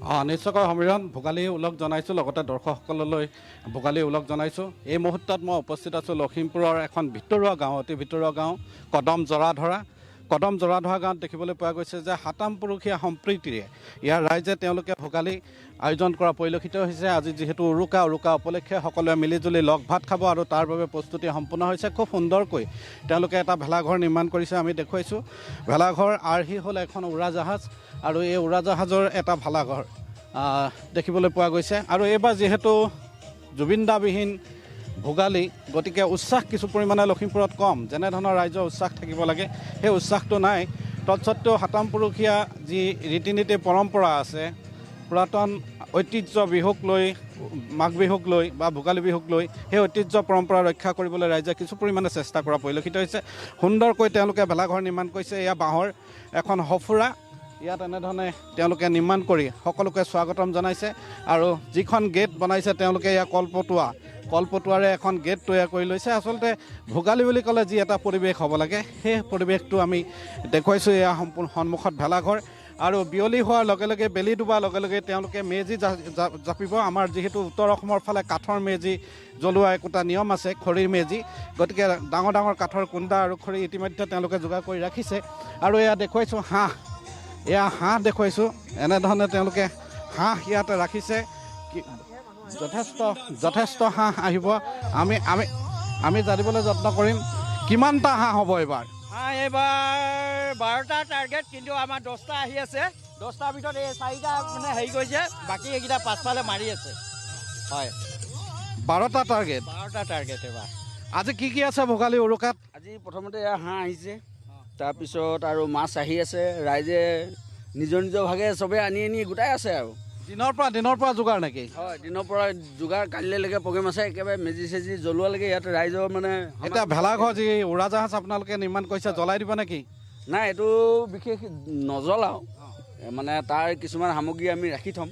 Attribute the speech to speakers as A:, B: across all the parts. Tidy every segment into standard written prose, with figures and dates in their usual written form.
A: নিশ্চয়কৈ সমীৰণ ভোগালী ওলগ জনাইছোঁ, লগতে দৰ্শকসকললৈ ভোগালী ওলগ জনাইছোঁ। এই মুহূৰ্তত মই উপস্থিত আছোঁ লখিমপুৰৰ এখন ভিতৰুৱা গাঁও, অতি ভিতৰুৱা গাঁও কদম জৰাধৰা গাঁৱত দেখিবলৈ পোৱা গৈছে যে সাতাম পুৰুষীয়া সম্প্ৰীতিৰে ইয়াৰ ৰাইজে তেওঁলোকে ভোগালী আয়োজন কৰা পৰিলক্ষিত হৈছে। আজি যিহেতু উৰুকা উপলক্ষে সকলোৱে মিলিজুলি লগ ভাত খাব আৰু তাৰ বাবে প্ৰস্তুতি সম্পূৰ্ণ হৈছে। খুব সুন্দৰকৈ তেওঁলোকে এটা ভেলাঘৰ নিৰ্মাণ কৰিছে, আমি দেখুৱাইছোঁ। ভেলাঘৰ আৰ্হি হ'ল এখন উৰাজাহাজ আৰু এই উৰাজাহাজৰ এটা ভেলাঘৰ দেখিবলৈ পোৱা গৈছে। আৰু এইবাৰ যিহেতু জুবিনদাবিহীন ভোগালী, গতিকে উৎসাহ কিছু পৰিমাণে লখিমপুৰত কম। যেনেধৰণৰ ৰাইজৰ উৎসাহ থাকিব লাগে সেই উৎসাহটো নাই। তৎসত্বেও সাতাম পুৰুষীয়া যি ৰীতি নীতি পৰম্পৰা আছে, পুৰাতন ঐতিহ্য বিহুক লৈ, মাঘ বিহুক লৈ বা ভোগালী বিহুক লৈ, সেই ঐতিহ্য পৰম্পৰা ৰক্ষা কৰিবলৈ ৰাইজে কিছু পৰিমাণে চেষ্টা কৰা পৰিলক্ষিত হৈছে। সুন্দৰকৈ তেওঁলোকে ভেলাঘৰ নিৰ্মাণ কৰিছে। এয়া বাঁহৰ এখন সঁফুৰা, ইয়াত এনেধৰণে তেওঁলোকে নিৰ্মাণ কৰি সকলোকে স্বাগতম জনাইছে। আৰু যিখন গেট বনাইছে তেওঁলোকে এয়া কলপটুৱাৰে এখন গেট তৈয়াৰ কৰি লৈছে। আচলতে ভোগালী বুলি ক'লে যি এটা পৰিৱেশ হ'ব লাগে, সেই পৰিৱেশটো আমি দেখুৱাইছোঁ। এয়া সম্পূৰ্ণ সন্মুখত ভেলাঘৰ আৰু বিয়লি হোৱাৰ লগে লগে, বেলি ডুবাৰ লগে লগে তেওঁলোকে মেজি জাপিব। আমাৰ যিহেতু উত্তৰ অসমৰ ফালে কাঠৰ মেজি জ্বলোৱা একোটা নিয়ম আছে, খৰিৰ মেজি, গতিকে ডাঙৰ ডাঙৰ কাঠৰ কুন্দা আৰু খৰি ইতিমধ্যে তেওঁলোকে যোগাৰ কৰি ৰাখিছে। আৰু এয়া দেখুৱাইছোঁ হাঁহ দেখুৱাইছোঁ। এনেধৰণে তেওঁলোকে হাঁহ ইয়াতে ৰাখিছে। যথেষ্ট হাঁহ আহিব। আমি জানিবলৈ যত্ন কৰিম কিমানটা হাঁহ হ'ব এইবাৰ।
B: এইবাৰ 12টা টাৰ্গেট, কিন্তু আমাৰ 10টা আহি আছে। 10টাৰ ভিতৰত এই 4টা মানে হেৰি কৰিছে, বাকী এইকেইটা পাছফালে মাৰি আছে। হয়,
A: 12টা টাৰ্গেট
B: এইবাৰ।
A: আজি কি আছে ভোগালী উৰুকাত?
B: আজি প্ৰথমতে হাঁহ আহিছে, তাৰপিছত আৰু মাছ আহি আছে। ৰাইজে নিজৰ ভাগে চবে আনি গোটাই আছে আৰু
A: দিনৰ পৰা যোগাৰ নেকি?
B: হয়, দিনৰ পৰা যোগাৰ। কালিলৈকে প্ৰগ্ৰেম আছে, একেবাৰে মেজি চেজি জ্বলোৱালৈকে ইয়াত ৰাইজৰ মানে।
A: এতিয়া ভেলাঘৰ যি উৰাজাহাজ আপোনালোকে নিৰ্মাণ কৰিছে, জ্বলাই দিব নেকি?
B: নাই, এইটো বিশেষ নজ্বলাওঁ, মানে তাৰ কিছুমান সামগ্ৰী আমি ৰাখি থ'ম।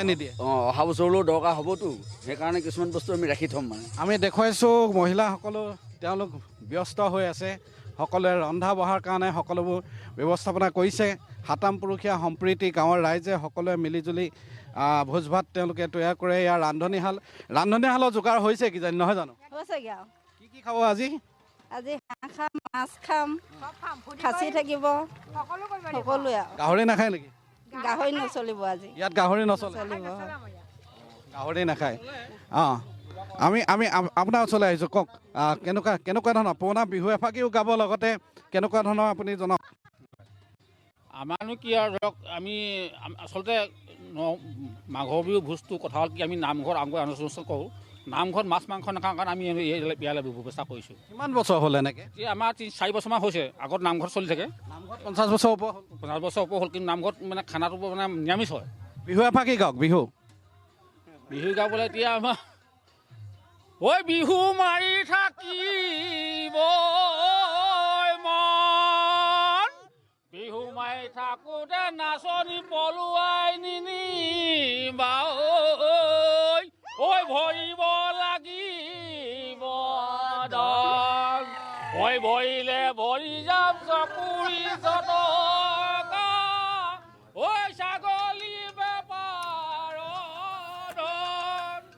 A: নিদিয়ে
B: অহা বছৰলৈও দৰকাৰ হ'বতো, সেইকাৰণে কিছুমান বস্তু আমি ৰাখি থ'ম। মানে
A: আমি দেখুৱাইছোঁ মহিলাসকলো তেওঁলোক ব্যস্ত হৈ আছে, সকলোৱে ৰন্ধা বঢ়াৰ কাৰণে সকলোবোৰ ব্যৱস্থাপনা কৰিছে। সাতাম পুৰুষীয়া সম্প্ৰীতি গাঁৱৰ ৰাইজে সকলোৱে মিলিজুলি ভোজ ভাত তেওঁলোকে তৈয়াৰ কৰে। ইয়াৰ ৰান্ধনীশালৰ যোগাৰ হৈছে কিজানি, নহয় জানো?
C: হৈছেগৈ আৰু
A: কি খাব আজি?
C: হাঁহ খাম, মাছ খাম, খাচী থাকিব, সকলোৱে আৰু।
A: গাহৰি নাখায় নেকি?
C: গাহৰি নচলিব আজি
A: ইয়াত? গাহৰি নচলে, গাহৰি নাখায়। আমি আপোনাৰ ওচৰলৈ আহিছোঁ। কওক কেনেকুৱা ধৰণৰ পুৰণা বিহু এফাঁকিও গাব, লগতে কেনেকুৱা ধৰণৰ আপুনি জনাওক।
D: আমাৰনো কি আৰু ধৰক, আমি আচলতে মাঘৰ বিহু ভোজটো কথা হ'ল কি, আমি নামঘৰত অনুষ্ঠান কৰোঁ। নামঘৰত মাছ মাংস নাখাওঁ কাৰণে আমি ইয়ালৈ ব্যৱস্থা কৰিছোঁ।
A: কিমান বছৰ হ'ল এনেকৈ?
D: এতিয়া আমাৰ 3-4 বছৰমান হৈছে। আগত নামঘৰত চলি থাকে,
A: নামঘৰত 50 বছৰ ওপৰ হ'ল।
D: 50 বছৰ ওপৰ হ'ল, কিন্তু নামঘৰত মানে খানাটো মানে নিৰামিষ হয়।
A: বিহু এফাঁকি গাওক। বিহু
D: গাবলৈ এতিয়া আমাৰ ঐ বিহু মাৰি থাকিব মন, বিহু মাৰি থাকোঁতে নাচনি পলুৱাই নিনিবা, ঐ ভৰিব লাগিব ধন, ভৰিলে ভৰি যাম চকুৰি যতন।